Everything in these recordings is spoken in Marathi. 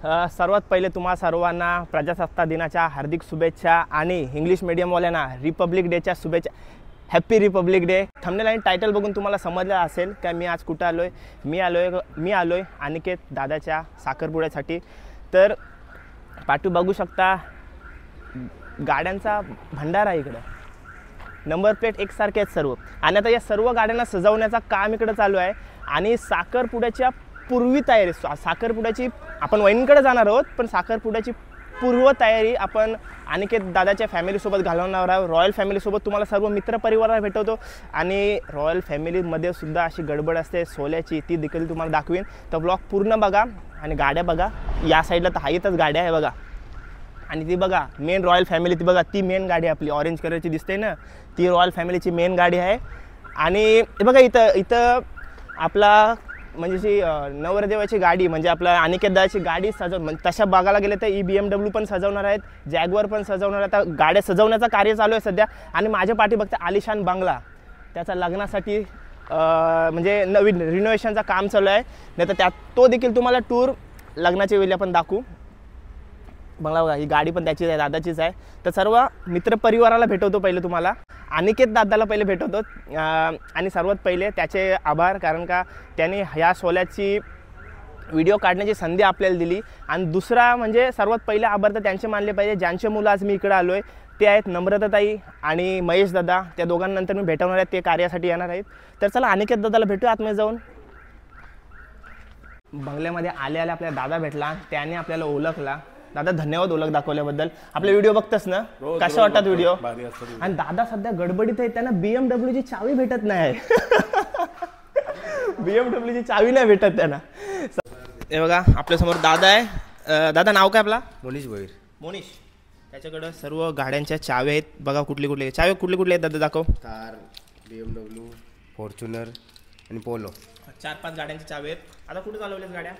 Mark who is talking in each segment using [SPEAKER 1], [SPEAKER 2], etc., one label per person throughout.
[SPEAKER 1] सर्वात पहिले तुम्हा सर्वांना प्रजासत्ताक दिनाच्या हार्दिक शुभेच्छा आणि इंग्लिश मीडियमवाल्यांना रिपब्लिक डेच्या शुभेच्छा. Happy Republic day. थंबनेल आणि टायटल बघून तुम्हाला समजलं असेल का मी आज कुठं आलो आहे. मी आलो आहे अनिकेत दादाच्या साखरपुड्यासाठी. तर पाठू बघू शकता गाड्यांचा भंडारा इकडं, नंबर प्लेट एकसारखे आहेत सर्व. आणि आता या सर्व गाड्यांना सजवण्याचा काम इकडं चालू आहे. आणि साखरपुड्याच्या पूर्वी तयारी, साखरपुड्याची आपण वहिनींकडे जाणार आहोत, पण साखरपुड्याची पूर्व तयारी आपण अनिकेत दादाच्या फॅमिलीसोबत घालवणार आहोत. रॉयल फॅमिलीसोबत तुम्हाला सर्व मित्रपरिवाराला भेटवतो. आणि रॉयल फॅमिलीमध्ये सुद्धा अशी गडबड असते सोल्याची, ती देखील तुम्हाला दाखवीन. तर ब्लॉग पूर्ण बघा आणि गाड्या बघा. या साईडला तर हाईतच गाड्या आहे बघा. आणि ती बघा मेन रॉयल फॅमिली, ती बघा ती मेन गाडी आपली ऑरेंज कलरची दिसते ना, ती रॉयल फॅमिलीची मेन गाडी आहे. आणि बघा इथं आपला म्हणजे जी नवरदेवाची गाडी म्हणजे आपला अनिकेत दादाची गाडी म्हणजे तशा बघायला गेले तर BMW पण सजवणार आहेत, जॅगवर पण सजवणार आहेत. आता गाड्या सजवण्याचं कार्य चालू आहे सध्या. आणि माझ्या पाठी बघता आलिशान बंगला, त्याचा लग्नासाठी म्हणजे नवीन रिनोव्हेशनचं काम चालू आहे. नाही तर त्यात तो देखील तुम्हाला टूर लग्नाच्या वेळी आपण दाखवू. बंगला बघा, ही गाडी पण त्याचीच आहे, दादाचीच आहे. तर सर्व मित्रपरिवाराला भेटवतो. पहिले तुम्हाला अनिकेत दादाला पहिले भेटवतो. आणि सर्वात पहिले त्याचे आभार, कारण का त्याने ह्या सोल्याची व्हिडिओ काढण्याची संधी आपल्याला दिली. आणि दुसरा म्हणजे सर्वात पहिले आभार तर त्यांचे मानले पाहिजे ज्यांचे मुलं आज मी इकडे आलो आहे, ते आहेत नम्रताताई आणि महेश दादा. त्या दोघांनंतर मी भेटवणार आहेत, ते कार्यासाठी येणार आहेत. तर चला अनिकेत दादाला भेटू आतमध्ये जाऊन. बंगल्यामध्ये आले आपल्याला दादा भेटला, त्याने आपल्याला ओळखला. दादा धन्यवाद ओळख दाखवल्याबद्दल. आपले व्हिडिओ बघतस ना, कशा वाटतात व्हिडिओ? आणि दादा सध्या गडबडीत आहे, त्यांना BMW ची चावी भेटत नाही. BMW ची चावी नाही भेटत त्यांना. हे बघा आपल्यासमोर दादा आहे. दादा नाव काय आपला?
[SPEAKER 2] मोनिश भोईर.
[SPEAKER 1] मोनिश. त्याच्याकडं सर्व गाड्यांच्या चाव्या आहेत बघा. कुठली चाव्या कुठली आहेत दादा दाखव?
[SPEAKER 2] कार, BMW, फॉर्च्युनर आणि पोलो.
[SPEAKER 1] 4-5 गाड्यांच्या चाव्या आहेत. आता कुठे चालवल्यात गाड्या?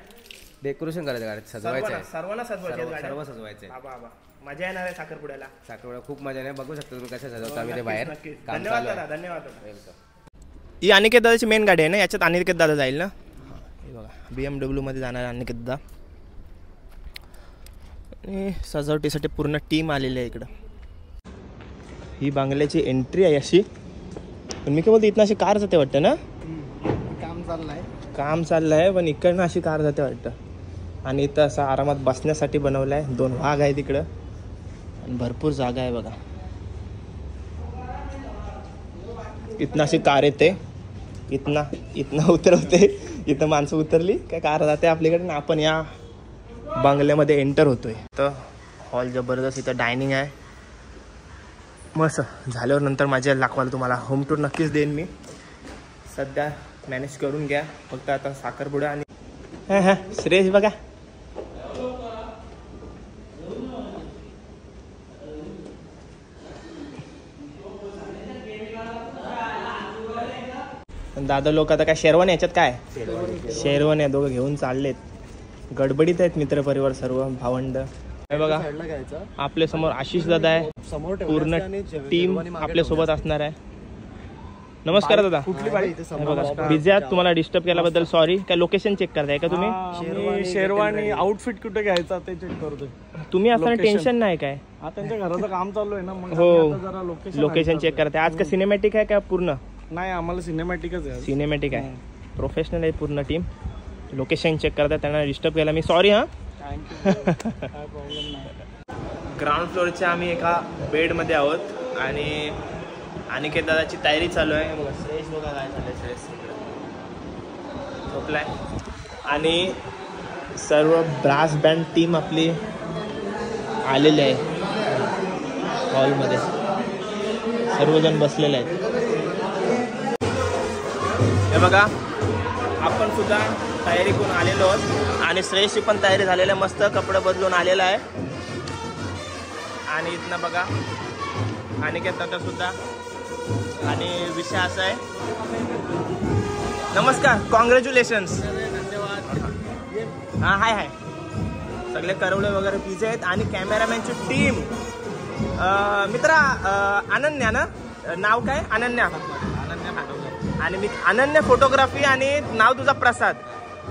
[SPEAKER 2] डेकोरेशन करायचं गाड्यात, सजवायचं आहे.
[SPEAKER 1] सर्वांना सजवायचं,
[SPEAKER 2] सर्व सजवायचं आहे.
[SPEAKER 1] बाबा मजा येणार आहे साखरपुड्याला.
[SPEAKER 2] साखरपुड्या खूप मजा नाही, बघू शकता तुम्ही कसं सजवतो आम्ही ते बाहेर.
[SPEAKER 1] धन्यवाद दादा, धन्यवाद. ही अनिकेत दादाची मेन गाडी आहे ना, याच्यात अनिकेत दादा जाईल ना. हे बघा BMW मध्ये जाणार अनिकेत दादा. आणि सजावटीसाठी पूर्ण टीम आलेली आहे इकडं. ही बांगल्याची एंट्री आहे अशी. पण मी काय बोलतो, इथनं अशी कार जाते वाटतं ना? काम चाललंय पण इकडनं अशी कार जाते वाटतं. आणि इथं असं आरामात बसण्यासाठी बनवलं आहे. 2 वाघ आहे तिकडं आणि भरपूर जागा आहे बघा. इथनं अशी कार येते, इथनं उतरवते, इथं माणसं उतरली काय कार जाते आपल्याकडे ना. आपण या बंगल्यामध्ये एंटर होतोय. तर हॉल जबरदस्त, इथं डायनिंग आहे मस्त. झाल्यावर नंतर माझ्या दाखवायला तुम्हाला होम टूर नक्कीच देईन मी. सध्या मॅनेज करून घ्या फक्त आता साखरपुडा. आणि श्रेयस बघा दादा लोक आता काय शेरवानी याच्यात काय शेरवानी आहे, दोघं घेऊन चाललेत. गडबडीत आहेत मित्रपरिवार सर्व भावंड. हे बघा आपल्या समोर आशिष दादा आहे, पूर्ण टीम आपल्या सोबत असणार आहे. नमस्कार दादा.
[SPEAKER 3] कुठली बाई?
[SPEAKER 1] बिझी आहात, तुम्हाला डिस्टर्ब केल्याबद्दल सॉरी. काय लोकेशन चेक करताय का तुम्ही?
[SPEAKER 3] शेरवानी आउटफिट कुठे घ्यायचा ते चेक करतोय.
[SPEAKER 1] तुम्ही असताना टेन्शन नाही काय?
[SPEAKER 3] त्यांच्या घराचं काम चालू आहे ना, मग
[SPEAKER 1] हो लोकेशन चेक करताय. आज का सिनेमॅटिक आहे का पूर्ण?
[SPEAKER 3] नाही आम्हाला सिनेमॅटिकच आहे.
[SPEAKER 1] सिनेमॅटिक आहे, प्रोफेशनल आहे पूर्ण टीम. लोकेशन चेक करताय, त्यांना डिस्टर्ब केला मी सॉरी. हा ग्राउंड फ्लोअरच्या आम्ही एका बेडमध्ये आहोत आणि अनिकेत दादाची तयारी चालू आहे. बघा श्रेयस बघा काय चाललंय. श्रेयस झोपलाय आणि सर्व ब्रास बँड टीम आपली आलेली आहे हॉलमध्ये. सर्वजण बसलेले आहेत. हे बघा आपण सुद्धा तयारी करून आलेलो आहोत आणि श्रेयसची पण तयारी झालेली आहे. मस्त कपडे बदलून आलेला आहे. आणि इथनं बघा अनिकेत दादा सुद्धा. आणि विषय असा आहे. नमस्कार, कॉंग्रॅच्युलेशन्स. हां हाय हाय. सगळे करवले वगैरे पिझे आहेत आणि कॅमेरामॅनची टीम. मित्रा अनन्या ना, नाव काय? अनन्या. आणि मी अनन्या फोटोग्राफी आणि नाव तुझा प्रसाद.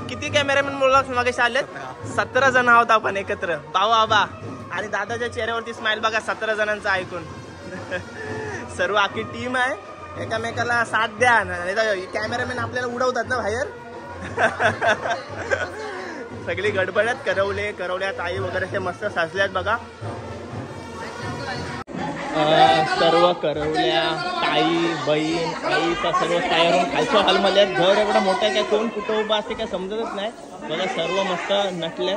[SPEAKER 1] किती कॅमेरामॅन बोलला मागे आलेत? 17 जण आहोत आपण एकत्र, भाऊ आबा. आणि दादाच्या चेहऱ्यावरती स्माइल बघा 17 जणांचं ऐकून. सर्व आखी टीम आहे, एकामेकाला साथ द्या. कॅमेरामॅन आपल्याला उडवतात ना बाहेर. सगळी गडबडत करवल्यात आई वगैरे हे मस्त साजल्यात बघा. सर्व करवल्या, ताई, बहीण, आईचा सर्व तयार होऊन खालच्या हॉलमध्ये आहेत. घर एवढं मोठं आहे, काय कोण कुठं उभं असते काय समजतच नाही. बघा सर्व मस्त नटले.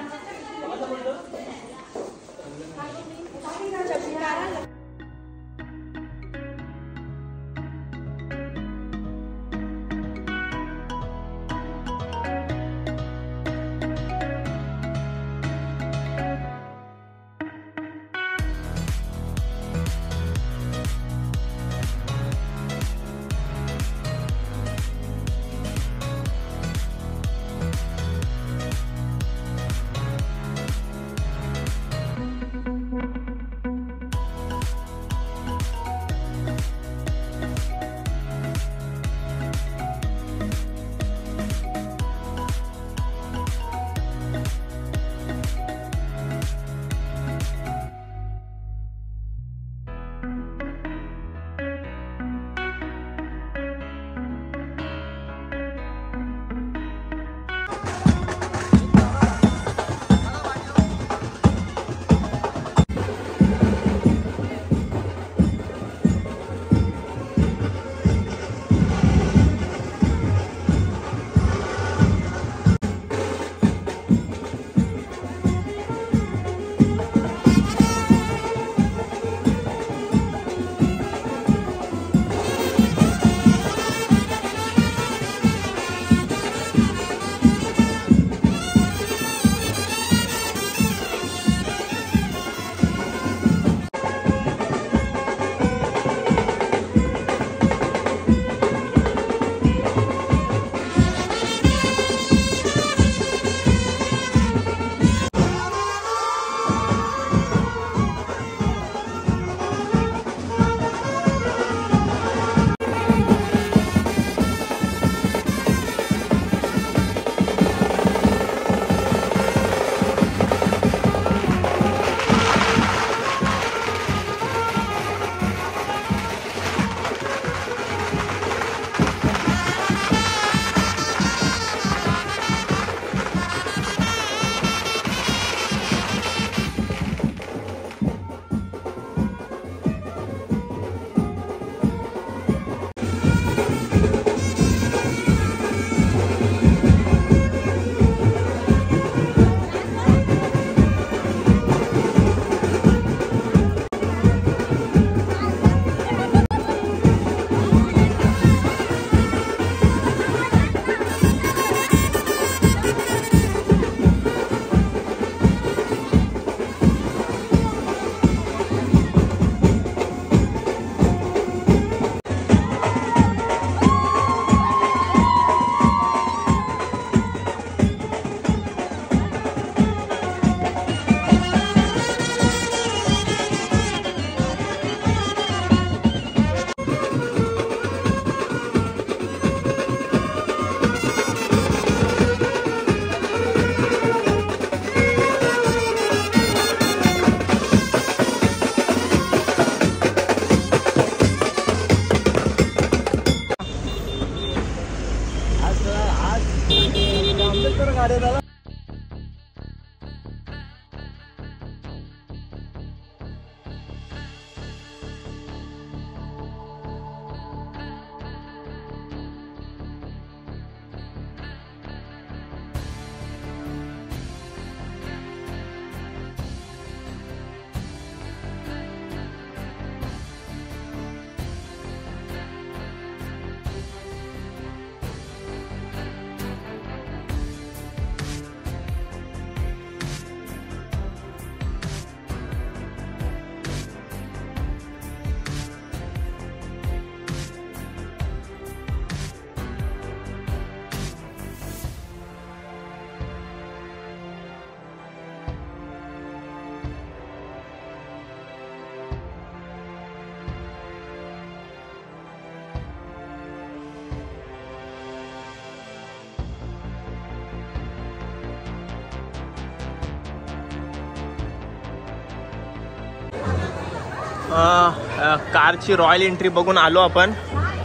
[SPEAKER 1] कारची रॉयल एंट्री बघून आलो आपण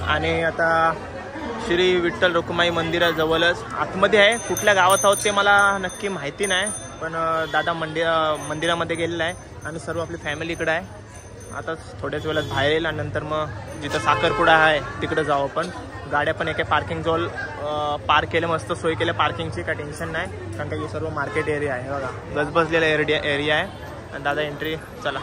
[SPEAKER 1] आणि आता श्री विठ्ठल रुक्माई मंदिराजवळच आतमध्ये आहे. कुठल्या गावात आहोत ते मला नक्की माहिती नाही, पण दादा मंदिरामध्ये गेलेला आहे आणि सर्व आपली फॅमिली इकडे आहे. आता थोड्याच वेळात बाहेर येईल आणि नंतर मग जिथं साखरपुडा आहे तिकडे जाऊ आपण. गाड्या पण एका पार्किंग जवळ पार्क केलं, मस्त सोय केलं पार्किंगची, काय टेन्शन नाही, कारण का हे सर्व मार्केट एरिया आहे बघा, गजबजलेला एरिया आहे. आणि दादा एंट्री चला.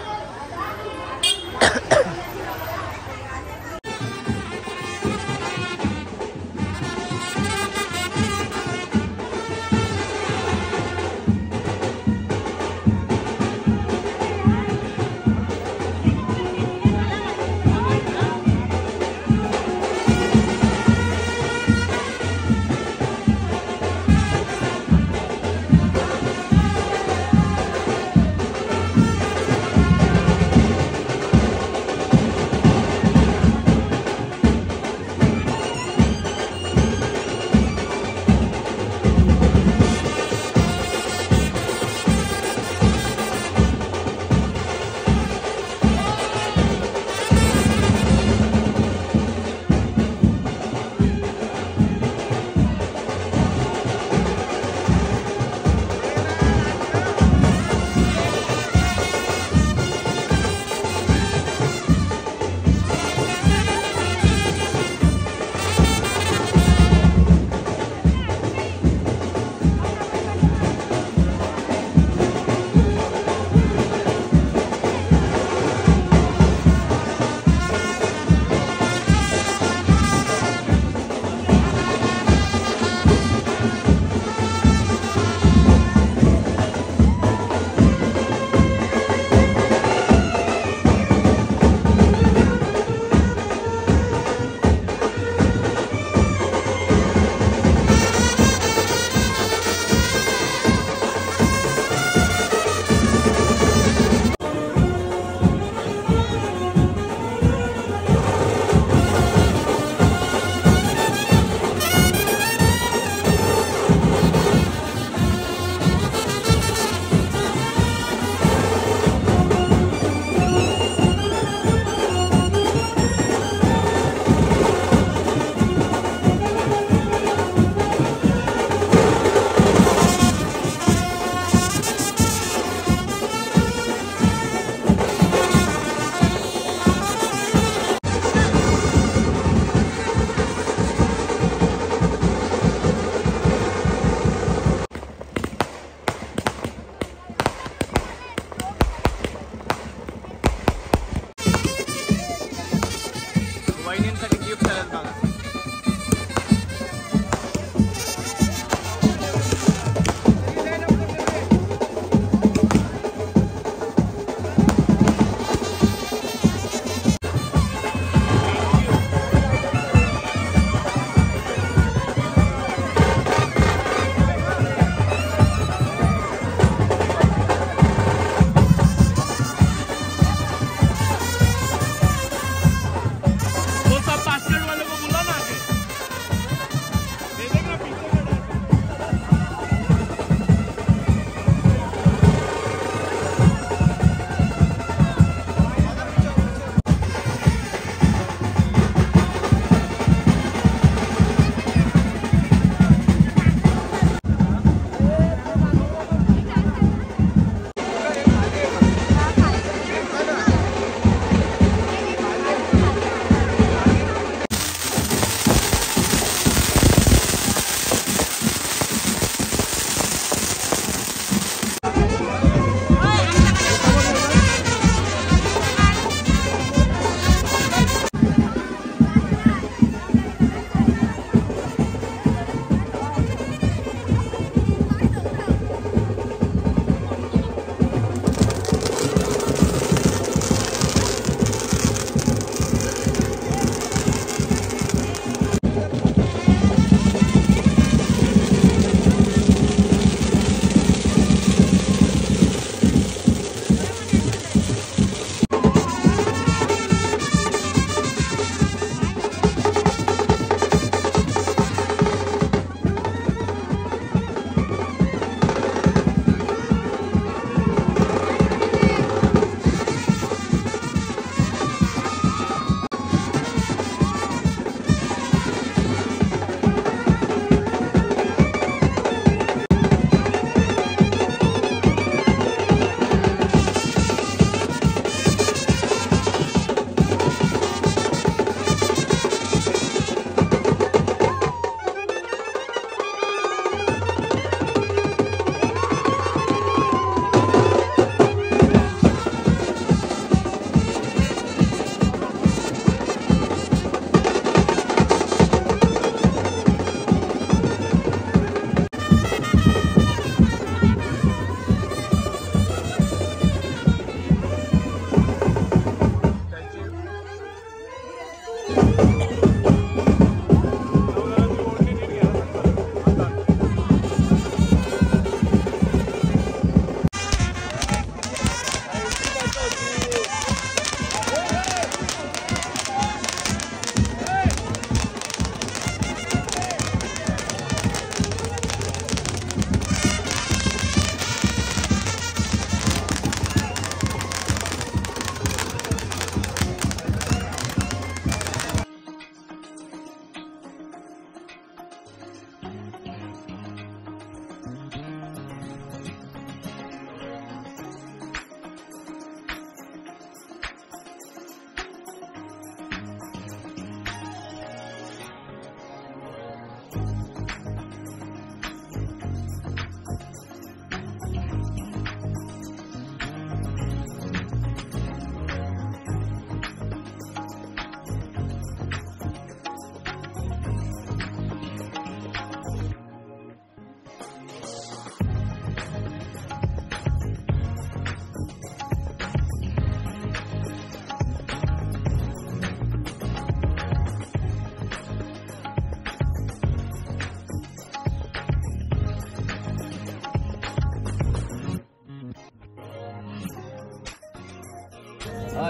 [SPEAKER 4] ओम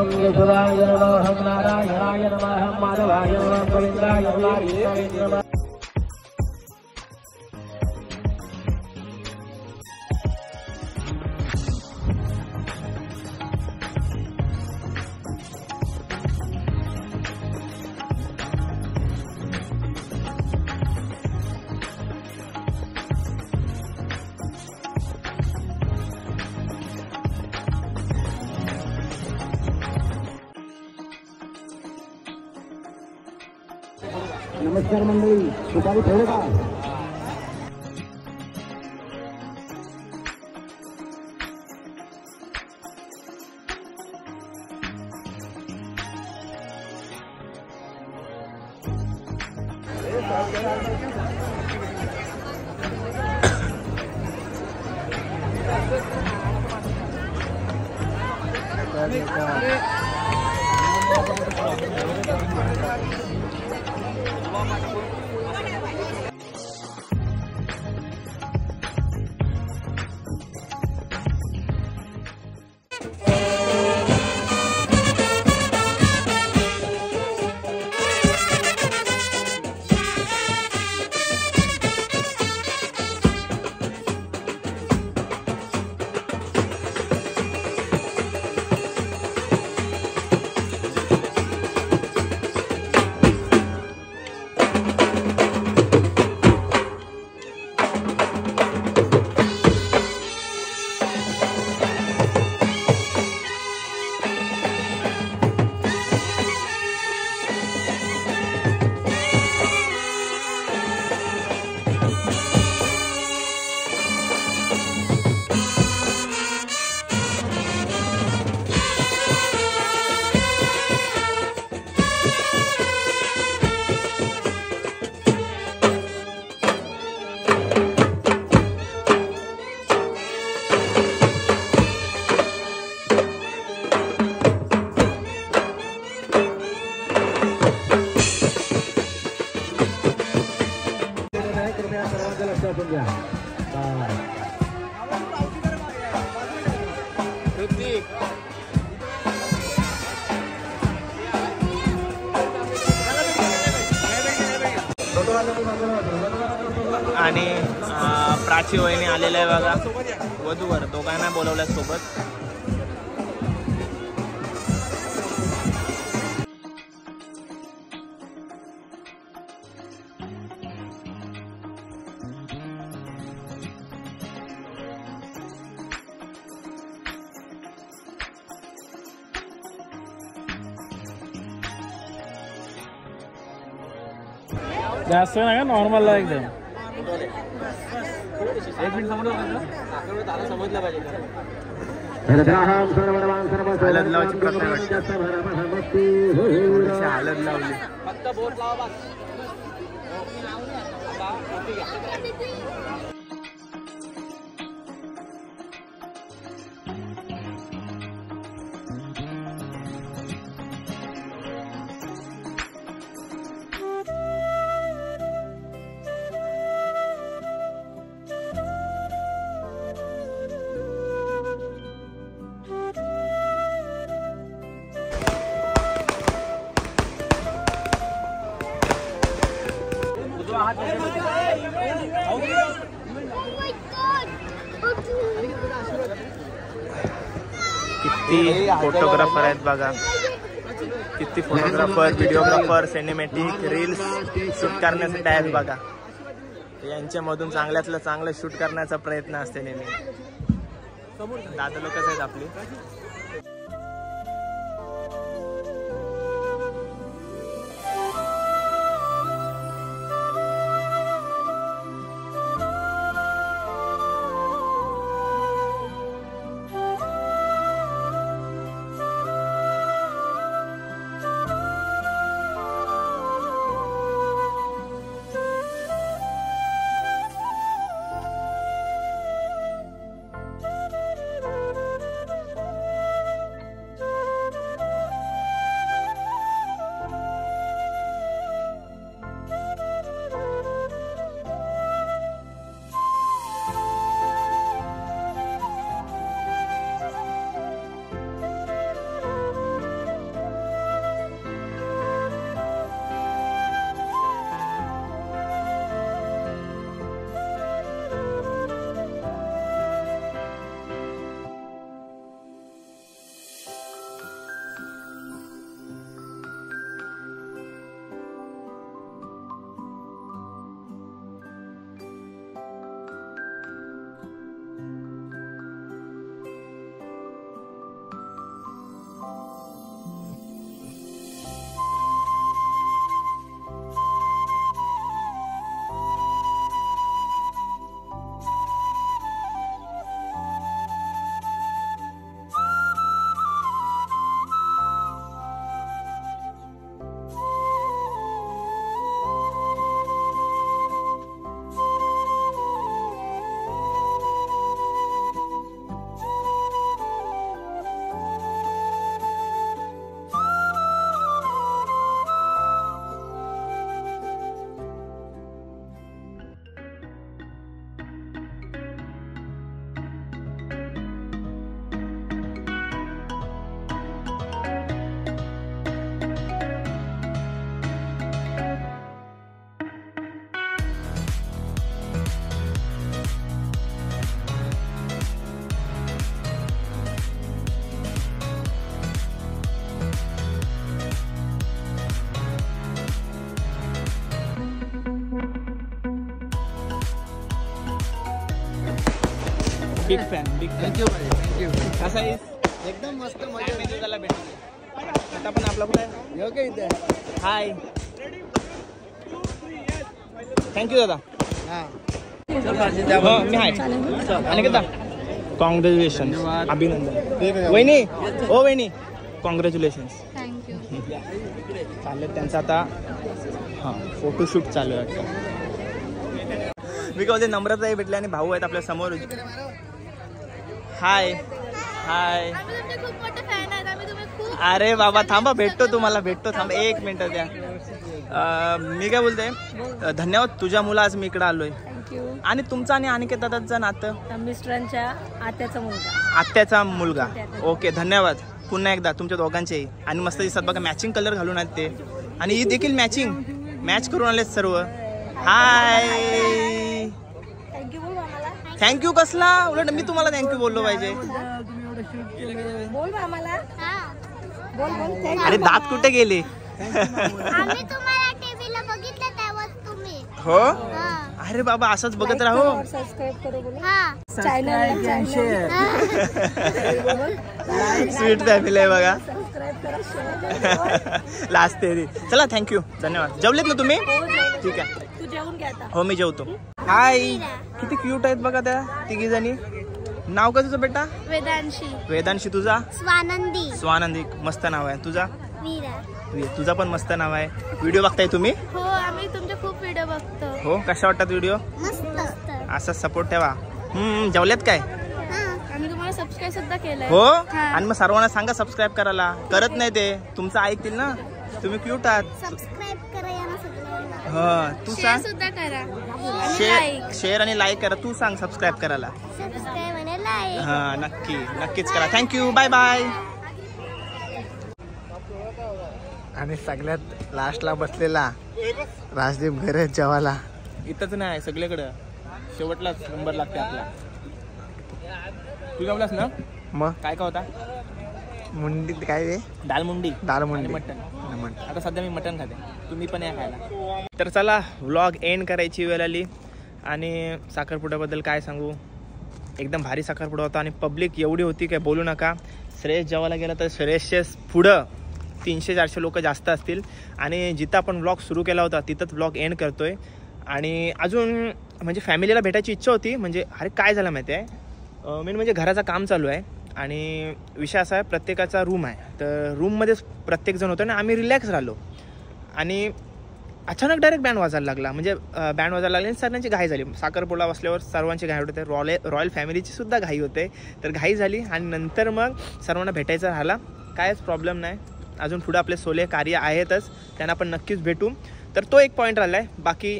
[SPEAKER 4] केशवाय नमः ओम नारायणाय नमः ओम माधवाय नमः ओम गोविंदाय नमः। नमस्कार मंडळी, सुपारी ठेवू का?
[SPEAKER 1] आणि प्राची वहिनी आलेल्या आहे बघा, वधूवर दोघांना बोलवल्या सोबत.
[SPEAKER 3] जास्त नाही का, नॉर्मल एकदम.
[SPEAKER 1] हळद लावायची प्रथा वाटतं. हळद लावली. किती फोटोग्राफर आहेत बघा, किती photographer, videographer, cinematic, reels shoot करण्यासाठी आहेत बघा. यांच्यामधून चांगल्यातलं चांगलं शूट करण्याचा प्रयत्न असते नेहमी. दादा लोकच आहेत आपली. Big fan big fan.
[SPEAKER 5] Thank you
[SPEAKER 1] कसा आहे?
[SPEAKER 5] एकदम मस्त
[SPEAKER 1] काय मेनू त्याला भेटतो आता पण आपला कुठे आहे?
[SPEAKER 5] योग्य इथे
[SPEAKER 1] हाय थँक्यू दादा. हो मी आहे आणि कदा कॉंग्रॅच्युलेशन अभिनंदन. वहिनी हो वहिनी कॉंग्रॅच्युलेशन.
[SPEAKER 6] थँक्यू.
[SPEAKER 1] चालेल त्यांचा आता हां फोटोशूट चालू आहे वाटतं. मी काय नम्रताही भेटले आणि भाऊ आहेत आपल्या समोर. हाय हाय.
[SPEAKER 6] आम्ही तुमचे खूप मोठे फॅन आहेत. आम्ही तुम्ही खूप
[SPEAKER 1] अरे बाबा थांबा भेटतो तुम्हाला भेटतो थांबा 1 मिनिट द्या. मी काय बोलते धन्यवाद तुझ्या मुला आज मी इकडे आलोय.
[SPEAKER 7] थँक्यू.
[SPEAKER 1] आणि तुमचं आणि अनिकेत दादाचं नातं
[SPEAKER 7] मिस्टरांच्या आत्याचा मुलगा.
[SPEAKER 1] आत्याचा मुलगा. ओके धन्यवाद पुन्हा एकदा तुमच्या दोघांचेही. आणि मस्त दिसतात बघा मॅचिंग कलर घालून आहेत ते आणि ही देखील मॅच करून आलेत सर्व. हाय
[SPEAKER 7] थँक्यू बोल आम्हाला.
[SPEAKER 1] थँक्यू कसला उलट मी तुम्हाला थँक्यू बोललो पाहिजे.
[SPEAKER 7] बोल आम्हाला. बोल बोल. थँक्यू.
[SPEAKER 1] अरे दात कुठे गेले?
[SPEAKER 6] आम्ही तुम्हाला टीव्हीला बघितलं तेव्हा तुम्ही.
[SPEAKER 1] हो अरे बाबा असंच बघत राहो.
[SPEAKER 7] सबस्क्राईब करो बोल.
[SPEAKER 6] हा
[SPEAKER 7] चॅनल
[SPEAKER 1] स्वीट फॅमिली आहे बघा.
[SPEAKER 7] सबस्क्राईब करा शेअर.
[SPEAKER 1] लास्ट तेरी. चला थँक्यू धन्यवाद. जेवलेत ना तुम्ही? ठीक आहे
[SPEAKER 7] तू जेवून घे आता.
[SPEAKER 1] हो मी जेवतो. हाय किती क्यूट आहेत बघा त्या तिघी जणी. नाव काय तुझं बेटा?
[SPEAKER 6] वेदांशी.
[SPEAKER 1] वेदांशी. तुझा?
[SPEAKER 6] स्वानंदी.
[SPEAKER 1] स्वानंदी. मस्त नाव आहे. तुझा?
[SPEAKER 6] वीरा.
[SPEAKER 1] तुझा पण मस्त नाव आहे. व्हिडिओ बघताय तुम्ही?
[SPEAKER 6] हो आम्ही तुमचे खूप व्हिडिओ बघतो.
[SPEAKER 1] हो कशा वाटतात व्हिडिओ?
[SPEAKER 6] मस्त.
[SPEAKER 1] असा सपोर्ट ठेवा. जेवल्यात काय?
[SPEAKER 6] आम्ही तुम्हाला सबस्क्राईब सुद्धा केलंय.
[SPEAKER 1] हो आणि मग सर्वांना सांगा सबस्क्राईब करायला. करत नाही ते तुमचं ऐकतील ना. तुम्ही क्यूट आहात.
[SPEAKER 6] सबस्क्राईब करा यांना सगळ्यांना.
[SPEAKER 1] हो तू
[SPEAKER 6] शेअर
[SPEAKER 1] सांग.
[SPEAKER 6] सुद्धा करा. आणि like.
[SPEAKER 1] शेअर आणि लाईक करा. तू सांग सबस्क्राईब करायला.
[SPEAKER 6] सबस्क्राईब आणि लाईक.
[SPEAKER 1] हा नक्कीच करा. Thank you bye bye.
[SPEAKER 5] आणि सगळ्यात लास्टला बसलेला राजदीप घरे जेवाला.
[SPEAKER 1] इथंच नाही सगळीकडं शेवटलाच नंबर लागते आपला. तू जेवलास ना?
[SPEAKER 5] मग
[SPEAKER 1] काय होता?
[SPEAKER 5] मुंडी काय रे?
[SPEAKER 1] दाल मुंडी.
[SPEAKER 5] दाल मुंडी.
[SPEAKER 1] मटन. आता सध्या मी मटन खाते. तुम्ही पण या खायला. तर चला व्लॉग एंड करायची वेळ आली. आणि साखरपुड्याबद्दल काय सांगू. एकदम भारी साखरपुडा होता आणि पब्लिक एवढी होती काय बोलू नका. श्रेयस जेवायला गेला तर श्रेयसचे पुढं 300-400 लोक जास्त असतील. आणि जिथं आपण व्लॉग सुरू केला होता तिथंच व्लॉग एंड करतोय. आणि अजून म्हणजे फॅमिलीला भेटायची इच्छा होती. म्हणजे अरे काय झालं माहिती आहे मेन म्हणजे घराचं काम चालू आहे. आणि विषय असा आहे प्रत्येकाचा रूम आहे. तर रूममध्येच प्रत्येकजण होतं आणि आम्ही रिलॅक्स राहिलो. आणि अचानक डायरेक्ट बँड वाजायला लागला. म्हणजे बँड वाजायला लागले आणि सर्वांची घाई झाली. साखरपुडा बसल्यावर सर्वांची घाई होते. रॉयल फॅमिलीची सुद्धा घाई होते. तर घाई झाली आणि नंतर मग सर्वांना भेटायचं राहिला. कायच प्रॉब्लेम नाही. अजून पुढं आपले सोले कार्य आहेतच. त्यांना पण नक्कीच भेटू. तर तो एक पॉईंट राहिला आहे. बाकी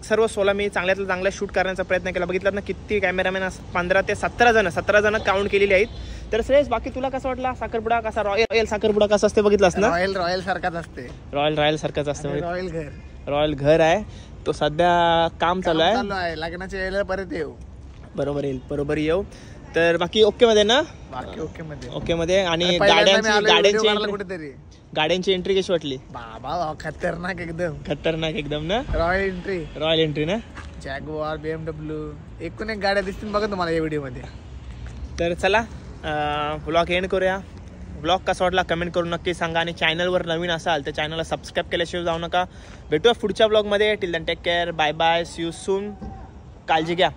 [SPEAKER 1] सर्व 16 मी चांगल्यातलं चांगला शूट करण्याचा प्रयत्न केला. बघितलं ना किती कॅमेरामॅन 15 ते 17 जण काउंट केलेली आहेत. तर श्रेयस बाकी तुला कसं वाटला साखरपुडा कसा? रॉयल साखरपुडा कसा असते बघितलास ना?
[SPEAKER 5] रॉयल सारखाच असते.
[SPEAKER 1] रॉयल सारखाच असतं.
[SPEAKER 5] रॉयल
[SPEAKER 1] घर आहे. तो सध्या काम चालू आहे.
[SPEAKER 5] लग्नाच्या वेळेला परत येऊ.
[SPEAKER 1] बरोबर येऊ. तर बाकी ओके मध्ये ना?
[SPEAKER 5] बाकी
[SPEAKER 1] ओके मध्ये. आणि गाड्यांची एंट्री कशी वाटली?
[SPEAKER 5] बाबा खतरनाक एकदम
[SPEAKER 1] ना. रॉयल एंट्री ना.
[SPEAKER 5] जॅग्वार BMW एकूण एक गाड्या दिसतील बघा तुम्हाला या व्हिडिओ मध्ये.
[SPEAKER 1] तर चला व्लॉग एंड करूया. व्लॉग कसा वाटला कमेंट करून नक्की सांगा. आणि चॅनलवर नवीन असाल तर चॅनलला सबस्क्राईब केल्याशिवाय जाऊ नका. भेटूया पुढच्या व्लॉगमध्ये. Till then take care. Bye bye. See you soon. काळजी घ्या.